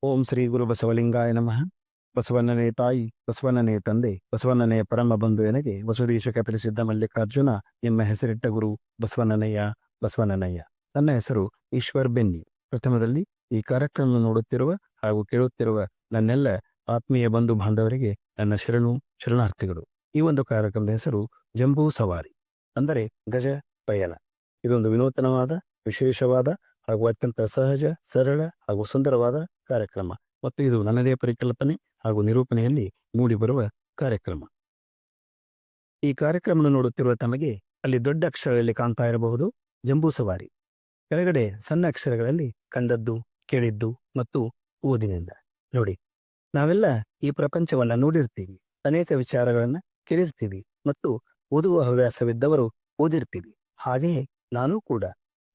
ಓಂ ಶ್ರೀ ಗುರು ಬಸವಲಿಂಗಾಯ ನಮಃ. ಬಸವಣ್ಣನೇ ತಾಯಿ, ಬಸವಣ್ಣನೇ ತಂದೆ, ಬಸವಣ್ಣನೇ ಪರಮ ಬಂಧು ಎನಗೆ ವಸುದೀಶ ಕಪಿಲಿಸಿದ್ದ ಮಲ್ಲಿಕಾರ್ಜುನ ನಿಮ್ಮ ಹೆಸರಿಟ್ಟ ಗುರು ಬಸವಣ್ಣನಯ್ಯ. ಬಸವಣ್ಣನಯ್ಯ ನನ್ನ ಹೆಸರು ಈಶ್ವರ್ ಬೆನ್ನಿ. ಪ್ರಥಮದಲ್ಲಿ ಈ ಕಾರ್ಯಕ್ರಮ ನೋಡುತ್ತಿರುವ ಹಾಗೂ ಕೇಳುತ್ತಿರುವ ನನ್ನೆಲ್ಲ ಆತ್ಮೀಯ ಬಂಧು ಬಾಂಧವರಿಗೆ ನನ್ನ ಶರಣಾರ್ಥಿಗಳು. ಈ ಒಂದು ಕಾರ್ಯಕ್ರಮದ ಹೆಸರು ಜಂಬೂ ಸವಾರಿ, ಅಂದರೆ ಗಜ ಪಯಣ. ಇದೊಂದು ವಿನೂತನವಾದ, ವಿಶೇಷವಾದ ಹಾಗೂ ಅತ್ಯಂತ ಸಹಜ, ಸರಳ ಹಾಗೂ ಸುಂದರವಾದ ಕಾರ್ಯಕ್ರಮ ಮತ್ತು ಇದು ನನ್ನದೇ ಪರಿಕಲ್ಪನೆ ಹಾಗೂ ನಿರೂಪಣೆಯಲ್ಲಿ ಮೂಡಿಬರುವ ಕಾರ್ಯಕ್ರಮ. ಈ ಕಾರ್ಯಕ್ರಮ ನೋಡುತ್ತಿರುವ ತಮಗೆ ಅಲ್ಲಿ ದೊಡ್ಡ ಅಕ್ಷರಗಳಲ್ಲಿ ಕಾಣ್ತಾ ಇರಬಹುದು ಜಂಬೂ ಸವಾರಿ. ಕೆಳಗಡೆ ಸಣ್ಣ ಅಕ್ಷರಗಳಲ್ಲಿ ಕಂಡದ್ದು, ಕೇಳಿದ್ದು ಮತ್ತು ಓದಿನಿಂದ. ನೋಡಿ, ನಾವೆಲ್ಲ ಈ ಪ್ರಪಂಚವನ್ನ ನೋಡಿರ್ತೀವಿ, ಅನೇಕ ವಿಚಾರಗಳನ್ನ ಕೇಳಿರ್ತೀವಿ ಮತ್ತು ಓದುವ ಹವ್ಯಾಸವಿದ್ದವರು ಓದಿರ್ತೀವಿ. ಹಾಗೆಯೇ ನಾನು ಕೂಡ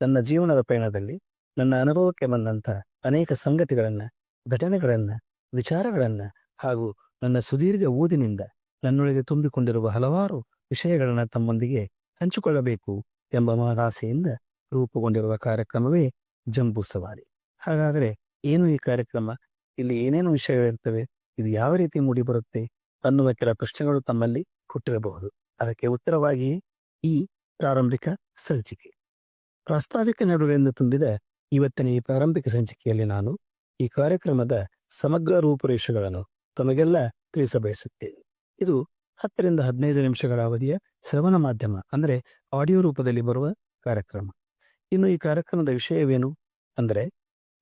ನನ್ನ ಜೀವನದ ಪಯಣದಲ್ಲಿ ನನ್ನ ಅನುಭವಕ್ಕೆ ಬಂದಂಥ ಅನೇಕ ಸಂಗತಿಗಳನ್ನ, ಘಟನೆಗಳನ್ನ, ವಿಚಾರಗಳನ್ನ ಹಾಗೂ ನನ್ನ ಸುದೀರ್ಘ ಓದಿನಿಂದ ನನ್ನೊಳಗೆ ತುಂಬಿಕೊಂಡಿರುವ ಹಲವಾರು ವಿಷಯಗಳನ್ನ ತಮ್ಮೊಂದಿಗೆ ಹಂಚಿಕೊಳ್ಳಬೇಕು ಎಂಬ ಮಹದಾಸೆಯಿಂದ ರೂಪುಗೊಂಡಿರುವ ಕಾರ್ಯಕ್ರಮವೇ ಜಂಬೂ ಸವಾರಿ. ಹಾಗಾದರೆ ಏನು ಈ ಕಾರ್ಯಕ್ರಮ? ಇಲ್ಲಿ ಏನೇನು ವಿಷಯಗಳಿರ್ತವೆ? ಇದು ಯಾವ ರೀತಿ ಮೂಡಿಬರುತ್ತೆ ಅನ್ನುವ ಕೆಲ ಪ್ರಶ್ನೆಗಳು ತಮ್ಮಲ್ಲಿ ಹುಟ್ಟಿರಬಹುದು. ಅದಕ್ಕೆ ಉತ್ತರವಾಗಿ ಈ ಪ್ರಾರಂಭಿಕ ಸಂಚಿಕೆ. ಪ್ರಾಸ್ತಾವಿಕ ನಡುವೆಂದು ತುಂಬಿದ ಇವತ್ತಿನ ಈ ಪ್ರಾರಂಭಿಕ ಸಂಚಿಕೆಯಲ್ಲಿ ನಾನು ಈ ಕಾರ್ಯಕ್ರಮದ ಸಮಗ್ರ ರೂಪುರೇಷೆಗಳನ್ನು ತಮಗೆಲ್ಲ ತಿಳಿಸಬಯಸುತ್ತೇನೆ. ಇದು 10 ರಿಂದ 15 ನಿಮಿಷಗಳ ಅವಧಿಯ ಶ್ರವಣ ಮಾಧ್ಯಮ, ಅಂದರೆ ಆಡಿಯೋ ರೂಪದಲ್ಲಿ ಬರುವ ಕಾರ್ಯಕ್ರಮ. ಇನ್ನು ಈ ಕಾರ್ಯಕ್ರಮದ ವಿಷಯವೇನು ಅಂದರೆ,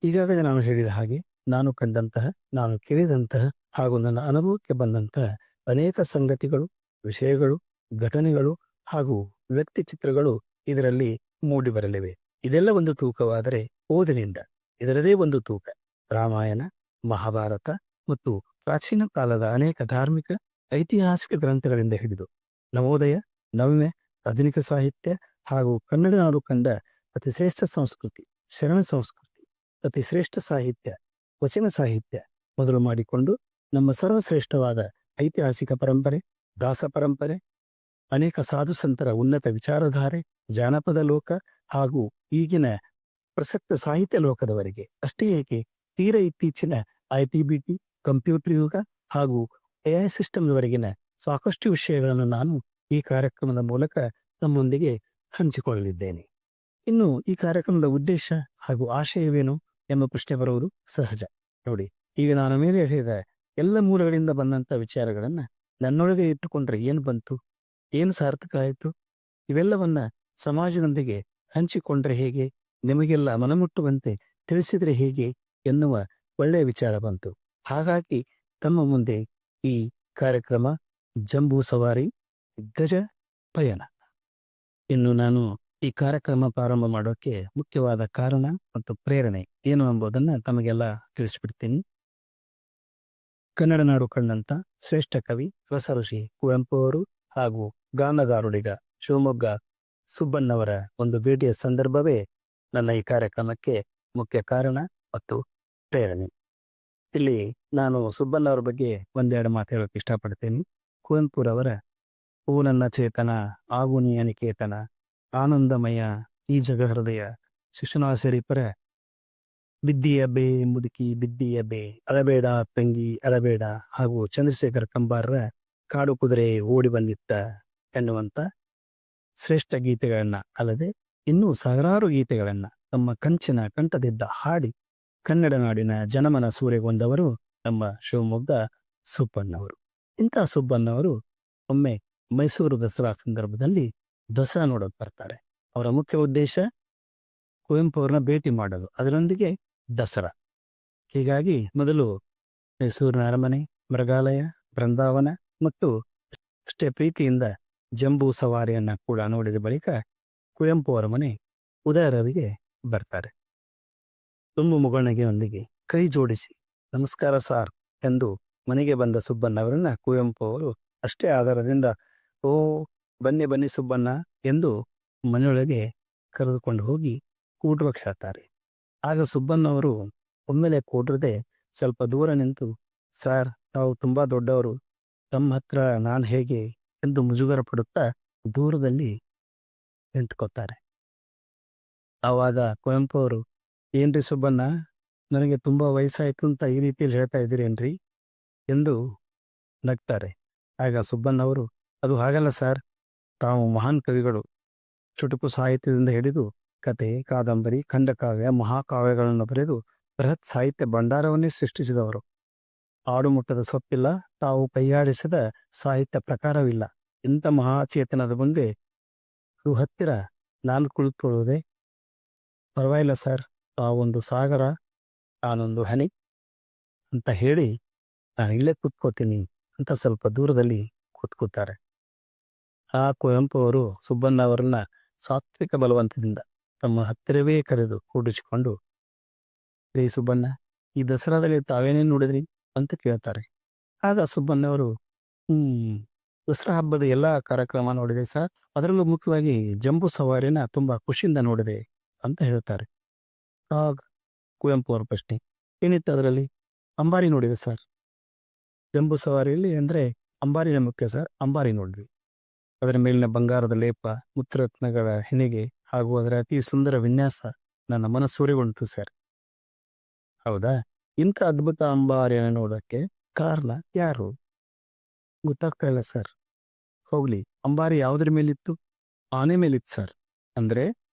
ಈಗಾಗಲೇ ನಾನು ಹೇಳಿದ ಹಾಗೆ ನಾನು ಕಂಡಂತಹ, ನಾನು ಕೇಳಿದಂತಹ ಹಾಗೂ ನನ್ನ ಅನುಭವಕ್ಕೆ ಬಂದಂತಹ ಅನೇಕ ಸಂಗತಿಗಳು, ವಿಷಯಗಳು, ಘಟನೆಗಳು ಹಾಗೂ ವ್ಯಕ್ತಿ ಚಿತ್ರಗಳು ಇದರಲ್ಲಿ ಮೂಡಿಬರಲಿವೆ. ಇದೆಲ್ಲ ಒಂದು ತೂಕವಾದರೆ ಓದಿನಿಂದ ಇದರದೇ ಒಂದು ತೂಕ. ರಾಮಾಯಣ, ಮಹಾಭಾರತ ಮತ್ತು ಪ್ರಾಚೀನ ಕಾಲದ ಅನೇಕ ಧಾರ್ಮಿಕ, ಐತಿಹಾಸಿಕ ಗ್ರಂಥಗಳಿಂದ ಹಿಡಿದು ನವೋದಯ, ನವಮೆ, ಆಧುನಿಕ ಸಾಹಿತ್ಯ ಹಾಗೂ ಕನ್ನಡ ನಾಡು ಕಂಡ ಅತಿಶ್ರೇಷ್ಠ ಸಂಸ್ಕೃತಿ, ಶರಣ ಸಂಸ್ಕೃತಿ, ಅತಿಶ್ರೇಷ್ಠ ಸಾಹಿತ್ಯ, ವಚನ ಸಾಹಿತ್ಯ ಮೊದಲು ಮಾಡಿಕೊಂಡು ನಮ್ಮ ಸರ್ವಶ್ರೇಷ್ಠವಾದ ಐತಿಹಾಸಿಕ ಪರಂಪರೆ, ದಾಸ ಪರಂಪರೆ, ಅನೇಕ ಸಾಧು ಸಂತರ ಉನ್ನತ ವಿಚಾರಧಾರೆ, ಜಾನಪದ ಲೋಕ ಹಾಗೂ ಈಗಿನ ಪ್ರಸಕ್ತ ಸಾಹಿತ್ಯ ಲೋಕದವರೆಗೆ, ಅಷ್ಟೇ ಏಕೆ ತೀರ ಇತ್ತೀಚಿನ ITBT, ಕಂಪ್ಯೂಟರ್ ಯುಗ ಹಾಗೂ AI ಸಿಸ್ಟಮ್ವರೆಗಿನ ಸಾಕಷ್ಟು ವಿಷಯಗಳನ್ನು ನಾನು ಈ ಕಾರ್ಯಕ್ರಮದ ಮೂಲಕ ತಮ್ಮೊಂದಿಗೆ ಹಂಚಿಕೊಳ್ಳಲಿದ್ದೇನೆ. ಇನ್ನು ಈ ಕಾರ್ಯಕ್ರಮದ ಉದ್ದೇಶ ಹಾಗೂ ಆಶಯವೇನು ಎಂಬ ಪ್ರಶ್ನೆ ಬರುವುದು ಸಹಜ. ನೋಡಿ, ಈಗ ನಾನು ಮೇಲೆ ಹೇಳಿದ ಎಲ್ಲ ಮೂಲಗಳಿಂದ ಬಂದಂಥ ವಿಚಾರಗಳನ್ನ ನನ್ನೊಳಗೆ ಇಟ್ಟುಕೊಂಡ್ರೆ ಏನು ಬಂತು, ಏನು ಸಾರ್ಥಕ ಆಯಿತು, ಇವೆಲ್ಲವನ್ನ ಸಮಾಜದೊಂದಿಗೆ ಹಂಚಿಕೊಂಡ್ರೆ ಹೇಗೆ, ನಿಮಗೆಲ್ಲ ಮನಮುಟ್ಟುವಂತೆ ತಿಳಿಸಿದರೆ ಹೇಗೆ ಎನ್ನುವ ಒಳ್ಳೆಯ ವಿಚಾರ ಬಂತು. ಹಾಗಾಗಿ ತಮ್ಮ ಮುಂದೆ ಈ ಕಾರ್ಯಕ್ರಮ ಜಂಬೂ ಸವಾರಿ, ಗಜ ಪಯಣ. ಇನ್ನು ನಾನು ಈ ಕಾರ್ಯಕ್ರಮ ಪ್ರಾರಂಭ ಮಾಡೋಕ್ಕೆ ಮುಖ್ಯವಾದ ಕಾರಣ ಮತ್ತು ಪ್ರೇರಣೆ ಏನು ಎಂಬುದನ್ನು ತಮಗೆಲ್ಲ ತಿಳಿಸ್ಬಿಡ್ತೀನಿ. ಕನ್ನಡ ನಾಡು ಕಂಡಂತ ಶ್ರೇಷ್ಠ ಕವಿ, ರಸಋಷಿ ಕುವೆಂಪು ಅವರು ಹಾಗೂ ಗಾನಗಾರುಡಿಗ ಶಿವಮೊಗ್ಗ ಸುಬ್ಬಣ್ಣವರ ಒಂದು ಭೇಟಿಯ ಸಂದರ್ಭವೇ ನನ್ನ ಈ ಕಾರ್ಯಕ್ರಮಕ್ಕೆ ಮುಖ್ಯ ಕಾರಣ ಮತ್ತು ಪ್ರೇರಣೆ. ಇಲ್ಲಿ ನಾನು ಸುಬ್ಬಣ್ಣವರ ಬಗ್ಗೆ ಒಂದೆರಡು ಮಾತು ಹೇಳೋಕೆ ಇಷ್ಟಪಡ್ತೇನೆ. ಕುವೆಂಪುರವರ ಓ ನನ್ನ ಚೇತನ, ಆಗು ನೀ ಅನಿಕೇತನ, ಆನಂದಮಯ ಈ ಜಗ ಹೃದಯ, ಶಿಶುನಾಸರಿಪರ ಬಿದ್ದಿಯ ಬೇ ಮುದುಕಿ ಬಿದ್ದಿಯ ಬೇ, ಅಳಬೇಡ ತಂಗಿ ಅಳಬೇಡ, ಹಾಗೂ ಚಂದ್ರಶೇಖರ ಕಂಬಾರರ ಕಾಡು ಕುದುರೆ ಓಡಿ ಬಂದಿತ್ತ ಎನ್ನುವಂಥ ಶ್ರೇಷ್ಠ ಗೀತೆಗಳನ್ನ ಅಲ್ಲದೆ ಇನ್ನೂ ಸಾವಿರಾರು ಗೀತೆಗಳನ್ನ ತಮ್ಮ ಕಂಚಿನ ಕಂಠದಿಂದ ಹಾಡಿ ಕನ್ನಡ ನಾಡಿನ ಜನಮನ ಸೂರೆಗೊಂಡವರು ನಮ್ಮ ಶಿವಮೊಗ್ಗ ಸುಬ್ಬಣ್ಣವರು. ಇಂಥ ಸುಬ್ಬಣ್ಣವರು ಒಮ್ಮೆ ಮೈಸೂರು ದಸರಾ ಸಂದರ್ಭದಲ್ಲಿ ದಸರಾ ನೋಡೋಕೆ ಬರ್ತಾರೆ. ಅವರ ಮುಖ್ಯ ಉದ್ದೇಶ ಕುವೆಂಪು ಅವ್ರನ್ನ ಭೇಟಿ ಮಾಡೋದು, ಅದರೊಂದಿಗೆ ದಸರಾ. ಹೀಗಾಗಿ ಮೊದಲು ಮೈಸೂರಿನ ಅರಮನೆ, ಮೃಗಾಲಯ, ಬೃಂದಾವನ ಮತ್ತು ಅಷ್ಟೇ ಪ್ರೀತಿಯಿಂದ ಜಂಬೂ ಸವಾರಿಯನ್ನ ಕೂಡ ನೋಡಿದ ಬಳಿಕ ಕುವೆಂಪು ಅವರ ಮನೆ ಉದಯರವಿಗೆ ಬರ್ತಾರೆ. ತುಂಬು ಮುಗುಳ್ನಗೆಯೊಂದಿಗೆ ಕೈ ಜೋಡಿಸಿ ನಮಸ್ಕಾರ ಸಾರ್ ಎಂದು ಮನೆಗೆ ಬಂದ ಸುಬ್ಬಣ್ಣವರನ್ನ ಕುವೆಂಪು ಅವರು ಅಷ್ಟೇ ಆಧಾರದಿಂದ ಓ ಬನ್ನಿ ಬನ್ನಿ ಸುಬ್ಬಣ್ಣ ಎಂದು ಮನೆಯೊಳಗೆ ಕರೆದುಕೊಂಡು ಹೋಗಿ ಕೂಡ್ರಕ್ಕೆ ಹೇಳ್ತಾರೆ. ಆಗ ಸುಬ್ಬಣ್ಣವರು ಒಮ್ಮೆಲೆ ಕೂಡ್ರದೆ ಸ್ವಲ್ಪ ದೂರ ನಿಂತು, ಸಾರ್ ತಾವು ತುಂಬಾ ದೊಡ್ಡವರು, ತಮ್ಮ ಹತ್ರ ನಾನು ಹೇಗೆ ಎಂದು ಮುಜುಗರ ಪಡುತ್ತಾ ದೂರದಲ್ಲಿ ನಿಂತ್ಕೋತಾರೆ. ಆವಾಗ ಕುವೆಂಪು ಅವರು, ಏನ್ರಿ ಸುಬ್ಬಣ್ಣ, ನನಗೆ ತುಂಬ ವಯಸ್ಸಾಯಿತು ಅಂತ ಈ ರೀತಿಯಲ್ಲಿ ಹೇಳ್ತಾ ಇದ್ದೀರೇನ್ರಿ ಎಂದು ನಗ್ತಾರೆ. ಆಗ ಸುಬ್ಬಣ್ಣವರು, ಅದು ಹಾಗಲ್ಲ ಸರ್, ತಾವು ಮಹಾನ್ ಕವಿಗಳು. ಚುಟುಕು ಸಾಹಿತ್ಯದಿಂದ ಹಿಡಿದು ಕತೆ, ಕಾದಂಬರಿ, ಖಂಡಕಾವ್ಯ, ಮಹಾಕಾವ್ಯಗಳನ್ನು ಬರೆದು ಬೃಹತ್ ಸಾಹಿತ್ಯ ಭಂಡಾರವನ್ನೇ ಸೃಷ್ಟಿಸಿದವರು. ಆಡುಮುಟ್ಟದ ಸೊಪ್ಪಿಲ್ಲ, ತಾವು ಕೈಯಾಡಿಸಿದ ಸಾಹಿತ್ಯ ಪ್ರಕಾರವಿಲ್ಲ. ಇಂಥ ಮಹಾಚೇತನದ ಮುಂದೆ ಅದು ಹತ್ತಿರ ನಾನು ಕುಳಿತುಕೊಳ್ಳುವುದೇ? ಪರವಾಗಿಲ್ಲ ಸರ್, ತಾವೊಂದು ಸಾಗರ, ನಾನೊಂದು ಹನಿ ಅಂತ ಹೇಳಿ ನಾನು ಇಲ್ಲೇ ಕೂತ್ಕೋತೀನಿ ಅಂತ ಸ್ವಲ್ಪ ದೂರದಲ್ಲಿ ಕೂತ್ಕೋತಾರೆ. ಆ ಕುವೆಂಪು ಅವರು ಸುಬ್ಬಣ್ಣ ಅವರನ್ನ ಸಾತ್ವಿಕ ಬಲವಂತದಿಂದ ತಮ್ಮ ಹತ್ತಿರವೇ ಕರೆದು ಕೂಡಿಸಿಕೊಂಡು, ರೇ ಸುಬ್ಬಣ್ಣ, ಈ ದಸರಾದಲ್ಲಿ ತಾವೇನೇನು ನೋಡಿದ್ರಿ ಅಂತ ಕೇಳ್ತಾರೆ. ಆಗ ಸುಬ್ಬಣ್ಣವರು, ದಸರಾ ಹಬ್ಬದ ಎಲ್ಲ ಕಾರ್ಯಕ್ರಮ ನೋಡಿದೆ ಸರ್, ಅದರಲ್ಲೂ ಮುಖ್ಯವಾಗಿ ಜಂಬೂ ಸವಾರಿನ ತುಂಬ ಖುಷಿಯಿಂದ ನೋಡಿದೆ ಅಂತ ಹೇಳ್ತಾರೆ. ಆಗ ಕುವೆಂಪು ಅವರ ಪ್ರಶ್ನೆ, ಏನಿತ್ತು ಅದರಲ್ಲಿ? ಅಂಬಾರಿ ನೋಡಿದೆ ಸರ್. ಜಂಬೂ ಸವಾರಿಯಲ್ಲಿ ಅಂದರೆ ಅಂಬಾರಿನ ಮುಖ್ಯ ಸರ್, ಅಂಬಾರಿ ನೋಡಿದ್ವಿ. ಅದರ ಮೇಲಿನ ಬಂಗಾರದ ಲೇಪ, ಮುತ್ತರತ್ನಗಳ ಹೆಣಿಗೆ ಹಾಗೂ ಅದರ ಅತಿ ಸುಂದರ ವಿನ್ಯಾಸ ನನ್ನ ಮನಸೂರೆಗೊಂಡಿತು ಸರ್. ಹೌದಾ? ಇಂಥ ಅದ್ಭುತ ಅಂಬಾರಿಯನ್ನು ನೋಡೋಕ್ಕೆ ಕಾರಣ ಯಾರು? ಗೊತ್ತಾಗ್ತಾ ಇಲ್ಲ ಸರ್. ಹೋಗ್ಲಿ, ಅಂಬಾರಿ ಯಾವುದ್ರ ಮೇಲಿತ್ತು? ಆನೆ ಮೇಲಿತ್ತು ಸರ್. ಅಂದ್ರೆ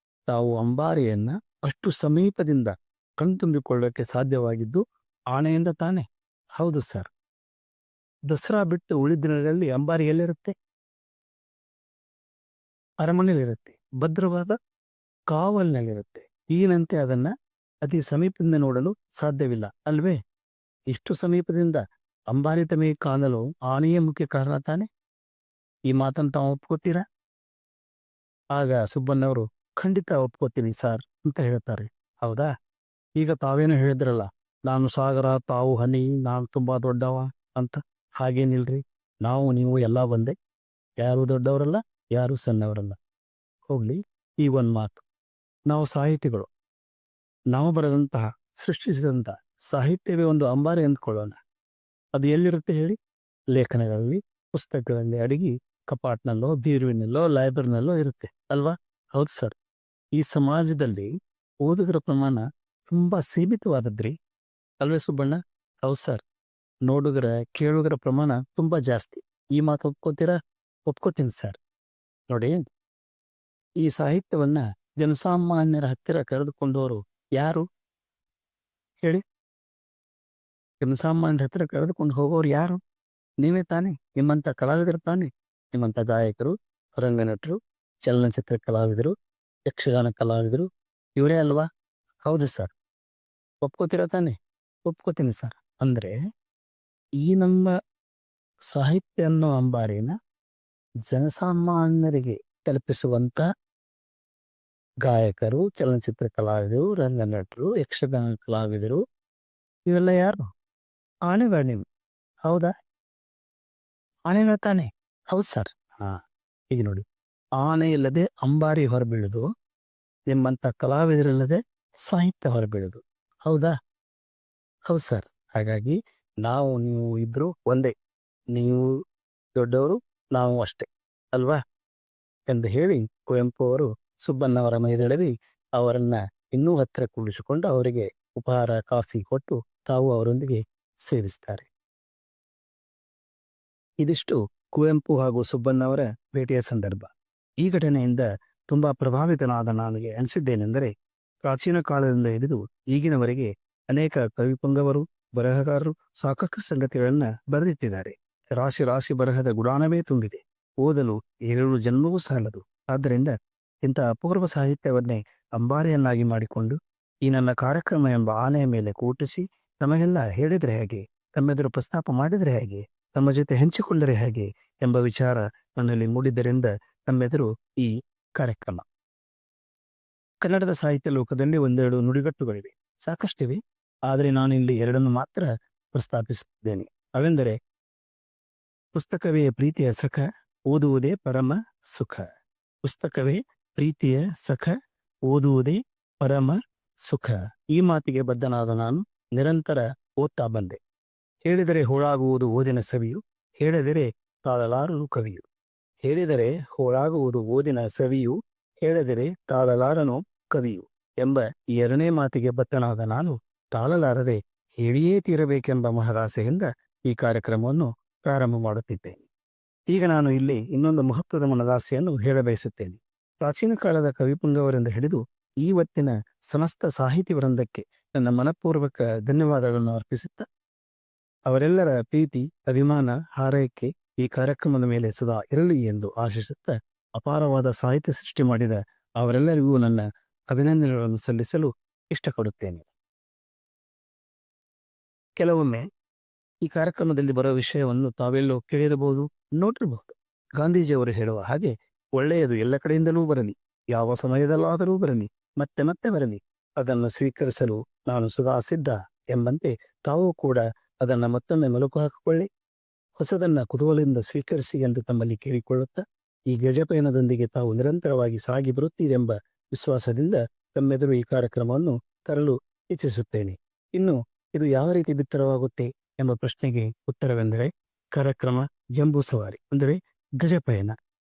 ತಾವು ಅಂಬಾರಿಯನ್ನ ಅಷ್ಟು ಸಮೀಪದಿಂದ ಕಣ್ತುಂಬಿಕೊಳ್ಳೋಕೆ ಸಾಧ್ಯವಾಗಿದ್ದು ಆನೆಯಿಂದ ತಾನೆ? ಹೌದು ಸರ್. ದಸರಾ ಬಿಟ್ಟು ಉಳಿದ ದಿನಗಳಲ್ಲಿ ಅಂಬಾರಿ ಎಲ್ಲಿರುತ್ತೆ? ಅರಮನೆಯಲ್ಲಿರುತ್ತೆ, ಭದ್ರವಾದ ಕಾವಲ್ನಲ್ಲಿರುತ್ತೆ. ಈಗಿನಂತೆ ಅದನ್ನ ಅತಿ ಸಮೀಪದಿಂದ ನೋಡಲು ಸಾಧ್ಯವಿಲ್ಲ ಅಲ್ವೇ? ಇಷ್ಟು ಸಮೀಪದಿಂದ ಅಂಬಾರಿ ತಮಗೆ ಕಾಣಲು ಆನೆಯೇ ಮುಖ್ಯ ಕಾರಣ ತಾನೆ? ಈ ಮಾತನ್ನು ತಾವು ಒಪ್ಕೋತೀರಾ? ಆಗ ಸುಬ್ಬಣ್ಣವರು, ಖಂಡಿತ ಒಪ್ಕೋತೀನಿ ಸಾರ್ ಅಂತ ಹೇಳ್ತಾರೆ. ಹೌದಾ? ಈಗ ತಾವೇನು ಹೇಳಿದ್ರಲ್ಲ, ನಾನು ಸಾಗರ, ತಾವು ಹನಿ, ನಾನು ತುಂಬಾ ದೊಡ್ಡವ ಅಂತ. ಹಾಗೇನಿಲ್ರಿ, ನಾವು ನೀವು ಎಲ್ಲ ಒಂದೇ. ಯಾರು ದೊಡ್ಡವರಲ್ಲ, ಯಾರು ಸಣ್ಣವರಲ್ಲ. ಹೋಗ್ಲಿ, ಈ ಒಂದು ಮಾತು, ನಾವು ಸಾಹಿತಿಗಳು, ನಾವು ಬರೆದಂತಹ, ಸೃಷ್ಟಿಸಿದಂತಹ ಸಾಹಿತ್ಯವೇ ಒಂದು ಅಂಬಾರಿ ಅಂದ್ಕೊಳ್ಳೋಣ. ಅದು ಎಲ್ಲಿರುತ್ತೆ ಹೇಳಿ? ಲೇಖನಗಳಲ್ಲಿ, ಪುಸ್ತಕಗಳಲ್ಲಿ ಅಡಗಿ ಕಪಾಟ್ನಲ್ಲೋ, ಬೀರುವಿನಲ್ಲೋ, ಲೈಬ್ರರಿನಲ್ಲೋ ಇರುತ್ತೆ ಅಲ್ವಾ? ಹೌದು ಸರ್. ಈ ಸಮಾಜದಲ್ಲಿ ಓದುಗರ ಪ್ರಮಾಣ ತುಂಬಾ ಸೀಮಿತವಾದದ್ರಿ ಅಲ್ವೇ ಸುಬ್ಬಣ್ಣ? ಹೌದು ಸರ್. ನೋಡುಗರ, ಕೇಳುಗರ ಪ್ರಮಾಣ ತುಂಬಾ ಜಾಸ್ತಿ. ಈ ಮಾತು ಒಪ್ಕೋತೀರಾ? ಒಪ್ಕೋತೀನಿ ಸರ್. ನೋಡಿ, ಈ ಸಾಹಿತ್ಯವನ್ನ ಜನಸಾಮಾನ್ಯರ ಹತ್ತಿರ ಕರೆದುಕೊಂಡವರು ಯಾರು ಹೇಳಿ? ಜನಸಾಮಾನ್ಯರ ಹತ್ತಿರ ಕರೆದುಕೊಂಡು ಹೋಗೋರು ಯಾರು? ನೀವೇ ತಾನೆ. ನಿಮ್ಮಂಥ ಕಲಾವಿದರು ತಾನೆ. ನಿಮ್ಮಂಥ ಗಾಯಕರು, ರಂಗನಟರು, ಚಲನಚಿತ್ರ ಕಲಾವಿದರು, ಯಕ್ಷಗಾನ ಕಲಾವಿದರು, ಇವರೇ ಅಲ್ವಾ? ಹೌದು ಸರ್. ಒಪ್ಕೋತೀರಾ ತಾನೆ? ಒಪ್ಕೋತೀನಿ ಸರ್. ಅಂದ್ರೆ ಈ ನಮ್ಮ ಸಾಹಿತ್ಯ ಅನ್ನೋ ಅಂಬಾರಿನ ಜನಸಾಮಾನ್ಯರಿಗೆ ತಲುಪಿಸುವಂತ ಗಾಯಕರು, ಚಲನಚಿತ್ರ ಕಲಾವಿದರು, ರಂಗನಟರು, ಯಕ್ಷಗಾನ ಕಲಾವಿದರು, ಇವೆಲ್ಲ ಯಾರು? ಆನೆಗಳು ನೀವು. ಹೌದಾ? ಆನೆಗಳು ತಾನೆ? ಹೌದು ಸರ್. ಈಗ ನೋಡಿ, ಆನೆ ಇಲ್ಲದೆ ಅಂಬಾರಿ ಹೊರಬೀಳುದು, ನಿಮ್ಮಂಥ ಕಲಾವಿದರಿಲ್ಲದೆ ಸಾಹಿತ್ಯ ಹೊರಬೀಳುದು. ಹೌದಾ? ಹೌದು ಸರ್. ಹಾಗಾಗಿ ನಾವು ನೀವು ಇಬ್ರು ಒಂದೇ. ನೀವು ದೊಡ್ಡವರು, ನಾವು ಅಷ್ಟೇ ಅಲ್ವಾ ಎಂದು ಹೇಳಿ ಕುವೆಂಪು ಅವರು ಸುಬ್ಬಣ್ಣವರ ಮೈದಳವಿ ಅವರನ್ನ ಇನ್ನೂ ಹತ್ತಿರ ಕೂಡಿಸಿಕೊಂಡು ಅವರಿಗೆ ಉಪಹಾರ, ಕಾಫಿ ಕೊಟ್ಟು ತಾವು ಅವರೊಂದಿಗೆ ಸೇವಿಸ್ತಾರೆ. ಇದಿಷ್ಟು ಕುವೆಂಪು ಹಾಗೂ ಸುಬ್ಬಣ್ಣವರ ಭೇಟಿಯ ಸಂದರ್ಭ. ಈ ಘಟನೆಯಿಂದ ತುಂಬಾ ಪ್ರಭಾವಿತನಾದ ನನಗೆ ಅನಿಸಿದ್ದೇನೆಂದರೆ, ಪ್ರಾಚೀನ ಕಾಲದಿಂದ ಹಿಡಿದು ಈಗಿನವರೆಗೆ ಅನೇಕ ಕವಿಪುಂಗವರು, ಬರಹಗಾರರು ಸಾಕಷ್ಟು ಸಂಗತಿಗಳನ್ನ ಬರೆದಿಟ್ಟಿದ್ದಾರೆ. ರಾಶಿ ರಾಶಿ ಬರಹದ ಗುಡಾಣವೇ ತುಂಬಿದೆ. ಓದಲು 7 ಜನ್ಮವೂ ಸಾಲದು. ಆದ್ದರಿಂದ ಇಂಥ ಅಪೂರ್ವ ಸಾಹಿತ್ಯವನ್ನೇ ಅಂಬಾರಿಯನ್ನಾಗಿ ಮಾಡಿಕೊಂಡು ಈ ನನ್ನ ಕಾರ್ಯಕ್ರಮ ಎಂಬ ಆನೆಯ ಮೇಲೆ ಕೂಟಿಸಿ ತಮಗೆಲ್ಲ ಹೇಳಿದ್ರೆ ಹೇಗೆ, ತಮ್ಮೆದುರು ಪ್ರಸ್ತಾಪ ಮಾಡಿದರೆ ಹೇಗೆ, ತಮ್ಮ ಜೊತೆ ಹಂಚಿಕೊಂಡರೆ ಹೇಗೆ ಎಂಬ ವಿಚಾರ ನನ್ನಲ್ಲಿ ಮೂಡಿದ್ದರಿಂದ ತಮ್ಮೆದುರು ಈ ಕಾರ್ಯಕ್ರಮ. ಕನ್ನಡದ ಸಾಹಿತ್ಯ ಲೋಕದಲ್ಲಿ ಒಂದೆರಡು ನುಡಿಗಟ್ಟುಗಳಿವೆ, ಸಾಕಷ್ಟಿವೆ. ಆದರೆ ನಾನು ಇಲ್ಲಿ 2 ಮಾತ್ರ ಪ್ರಸ್ತಾಪಿಸುತ್ತಿದ್ದೇನೆ. ಅವೆಂದರೆ, ಪುಸ್ತಕವೇ ಪ್ರೀತಿಯ ಸಖ, ಓದುವುದೇ ಪರಮ ಸುಖ. ಪುಸ್ತಕವೇ ಪ್ರೀತಿಯ ಸಖ, ಓದುವುದೇ ಪರಮ ಸುಖ. ಈ ಮಾತಿಗೆ ಬದ್ಧನಾದ ನಾನು ನಿರಂತರ ಓದ್ತಾ ಬಂದೆ. ಹೇಳಿದರೆ ಹೋಳಾಗುವುದು ಓದಿನ ಸವಿಯು, ಹೇಳಿದರೆ ತಾಳಲಾರನು ಕವಿಯು. ಹೇಳಿದರೆ ಹೋಳಾಗುವುದು ಓದಿನ ಸವಿಯು, ಹೇಳಿದರೆ ತಾಳಲಾರನು ಕವಿಯು ಎಂಬ ಈ 2ನೇ ಮಾತಿಗೆ ಬದ್ಧನಾದ ನಾನು ತಾಳಲಾರದೆ ಹೇಳಿಯೇ ತೀರಬೇಕೆಂಬ ಮಹದಾಸೆಯಿಂದ ಈ ಕಾರ್ಯಕ್ರಮವನ್ನು ಪ್ರಾರಂಭ ಮಾಡುತ್ತಿದ್ದೇನೆ. ಈಗ ನಾನು ಇಲ್ಲಿ ಇನ್ನೊಂದು ಮಹತ್ವದ ಮನದಾಸೆಯನ್ನು ಹೇಳಬಯಸುತ್ತೇನೆ. ಪ್ರಾಚೀನ ಕಾಲದ ಕವಿಪುಂಗವರಿಂದ ಹಿಡಿದು ಇವತ್ತಿನ ಸಮಸ್ತ ಸಾಹಿತಿ ವೃಂದಕ್ಕೆ ನನ್ನ ಮನಪೂರ್ವಕ ಧನ್ಯವಾದಗಳನ್ನು ಅರ್ಪಿಸುತ್ತಾ, ಅವರೆಲ್ಲರ ಪ್ರೀತಿ, ಅಭಿಮಾನ, ಹಾರೈಕೆ ಈ ಕಾರ್ಯಕ್ರಮದ ಮೇಲೆ ಸದಾ ಇರಲಿ ಎಂದು ಆಶಿಸುತ್ತಾ, ಅಪಾರವಾದ ಸಾಹಿತ್ಯ ಸೃಷ್ಟಿ ಮಾಡಿದ ಅವರೆಲ್ಲರಿಗೂ ನನ್ನ ಅಭಿನಂದನೆಗಳನ್ನು ಸಲ್ಲಿಸಲು ಇಷ್ಟಪಡುತ್ತೇನೆ. ಕೆಲವೊಮ್ಮೆ ಈ ಕಾರ್ಯಕ್ರಮದಲ್ಲಿ ಬರುವ ವಿಷಯವನ್ನು ತಾವೆಲ್ಲೋ ಕೇಳಿರಬಹುದು, ನೋಡಿರಬಹುದು. ಗಾಂಧೀಜಿಯವರು ಹೇಳುವ ಹಾಗೆ, ಒಳ್ಳೆಯದು ಎಲ್ಲ ಕಡೆಯಿಂದಲೂ ಬರಲಿ, ಯಾವ ಸಮಯದಲ್ಲಾದರೂ ಬರಲಿ, ಮತ್ತೆ ಮತ್ತೆ ಬರಲಿ, ಅದನ್ನು ಸ್ವೀಕರಿಸಲು ನಾನು ಸದಾ ಸಿದ್ಧ ಎಂಬಂತೆ ತಾವು ಕೂಡ ಅದನ್ನು ಮತ್ತೊಮ್ಮೆ ಮೆಲುಕು ಹಾಕಿಕೊಳ್ಳಿ, ಹೊಸದನ್ನ ಕುತೂಹಲದಿಂದ ಸ್ವೀಕರಿಸಿ ಎಂದು ತಮ್ಮಲ್ಲಿ ಕೇಳಿಕೊಳ್ಳುತ್ತಾ, ಈ ಗಜಪಯಣದೊಂದಿಗೆ ತಾವು ನಿರಂತರವಾಗಿ ಸಾಗಿ ಬರುತ್ತೀರೆಂಬ ವಿಶ್ವಾಸದಿಂದ ತಮ್ಮೆದುರು ಈ ಕಾರ್ಯಕ್ರಮವನ್ನು ತರಲು ಇಚ್ಛಿಸುತ್ತೇನೆ. ಇನ್ನು ಇದು ಯಾವ ರೀತಿ ಬಿತ್ತರವಾಗುತ್ತೆ ಎಂಬ ಪ್ರಶ್ನೆಗೆ ಉತ್ತರವೆಂದರೆ, ಕಾರ್ಯಕ್ರಮ ಜಂಬೂ ಸವಾರಿ ಅಂದರೆ ಗಜಪಯಣ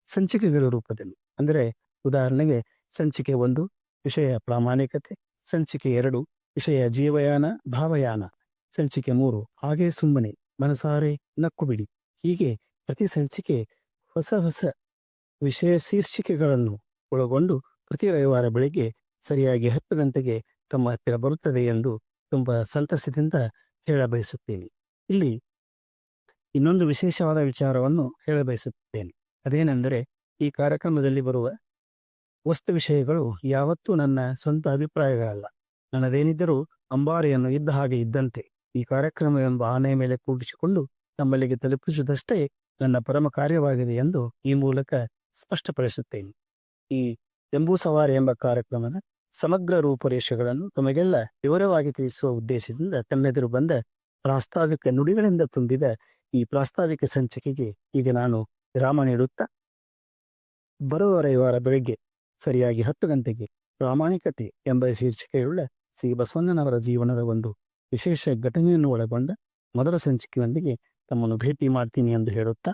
ಸಂಚಿಕೆಗಳ ರೂಪದಲ್ಲಿ. ಅಂದರೆ ಉದಾಹರಣೆಗೆ ಸಂಚಿಕೆ 1 ವಿಷಯ ಪ್ರಾಮಾಣಿಕತೆ, ಸಂಚಿಕೆ 2 ವಿಷಯ ಜೀವಯಾನ ಭಾವಯಾನ, ಸಂಚಿಕೆ 3 ಹಾಗೆ ಸುಮ್ಮನೆ ಮನಸಾರೆ ನಕ್ಕು ಬಿಡಿ. ಹೀಗೆ ಪ್ರತಿ ಸಂಚಿಕೆ ಹೊಸ ಹೊಸ ವಿಷಯ ಶೀರ್ಷಿಕೆಗಳನ್ನು ಒಳಗೊಂಡು ಪ್ರತಿ ರವಿವಾರ ಬೆಳಿಗ್ಗೆ ಸರಿಯಾಗಿ 10 ಗಂಟೆಗೆ ತಮ್ಮ ಹತ್ತಿರ ಬರುತ್ತದೆ ಎಂದು ತುಂಬ ಸಂತಸದಿಂದ ಹೇಳಬಯಸುತ್ತೇನೆ. ಇಲ್ಲಿ ಇನ್ನೊಂದು ವಿಶೇಷವಾದ ವಿಚಾರವನ್ನು ಹೇಳಬಯಸುತ್ತೇನೆ. ಅದೇನೆಂದರೆ, ಈ ಕಾರ್ಯಕ್ರಮದಲ್ಲಿ ಬರುವ ವಸ್ತು ವಿಷಯಗಳು ಯಾವತ್ತೂ ನನ್ನ ಸ್ವಂತ ಅಭಿಪ್ರಾಯಗಳಲ್ಲ. ನನ್ನದೇನಿದ್ದರೂ ಅಂಬಾರಿಯನ್ನು ಇದ್ದ ಹಾಗೆ ಇದ್ದಂತೆ ಈ ಕಾರ್ಯಕ್ರಮ ಎಂಬ ಆನೆಯ ಮೇಲೆ ಕೂಡಿಸಿಕೊಂಡು ತಮ್ಮಲ್ಲಿಗೆ ತಲುಪಿಸುವುದಷ್ಟೇ ನನ್ನ ಪರಮ ಕಾರ್ಯವಾಗಿದೆ ಎಂದು ಈ ಮೂಲಕ ಸ್ಪಷ್ಟಪಡಿಸುತ್ತೇನೆ. ಈ ಜಂಬೂ ಸವಾರಿ ಎಂಬ ಕಾರ್ಯಕ್ರಮದ ಸಮಗ್ರ ರೂಪುರೇಷೆಗಳನ್ನು ತಮಗೆಲ್ಲ ವಿವರವಾಗಿ ತಿಳಿಸುವ ಉದ್ದೇಶದಿಂದ ತಮ್ಮೆದುರು ಬಂದ ಪ್ರಾಸ್ತಾವಿಕ ನುಡಿಗಳಿಂದ ತುಂಬಿದ ಈ ಪ್ರಾಸ್ತಾವಿಕ ಸಂಚಿಕೆಗೆ ಈಗ ನಾನು ವಿರಾಮ ನೀಡುತ್ತಾ, ಬರುವ ರವಿವಾರ ಬೆಳಗ್ಗೆ ಸರಿಯಾಗಿ 10 ಗಂಟೆಗೆ ಪ್ರಾಮಾಣಿಕತೆ ಎಂಬ ಶೀರ್ಷಿಕೆಯುಳ್ಳ ಶ್ರೀ ಬಸವಣ್ಣನವರ ಜೀವನದ ಒಂದು ವಿಶೇಷ ಘಟನೆಯನ್ನು ಒಳಗೊಂಡ ಮೊದಲ ಸಂಚಿಕೆಯೊಂದಿಗೆ ತಮ್ಮನ್ನು ಭೇಟಿ ಮಾಡ್ತೀನಿ ಎಂದು ಹೇಳುತ್ತಾ,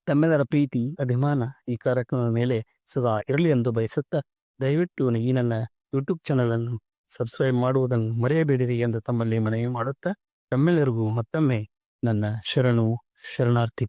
ತಮ್ಮೆಲ್ಲರ ಪ್ರೀತಿ, ಅಭಿಮಾನ ಈ ಕಾರ್ಯಕ್ರಮದ ಮೇಲೆ ಸದಾ ಇರಲಿ ಎಂದು ಬಯಸುತ್ತಾ, ದಯವಿಟ್ಟು ಈ ನನ್ನ ಯೂಟ್ಯೂಬ್ ಚಾನಲ್ ಅನ್ನು ಸಬ್ಸ್ಕ್ರೈಬ್ ಮಾಡುವುದನ್ನು ಮರೆಯಬೇಡಿರಿ ಎಂದು ತಮ್ಮಲ್ಲಿ ಮನವಿ ಮಾಡುತ್ತಾ, ತಮ್ಮೆಲ್ಲರಿಗೂ ಮತ್ತೊಮ್ಮೆ ನನ್ನ ಶರಣಾರ್ಥಿ.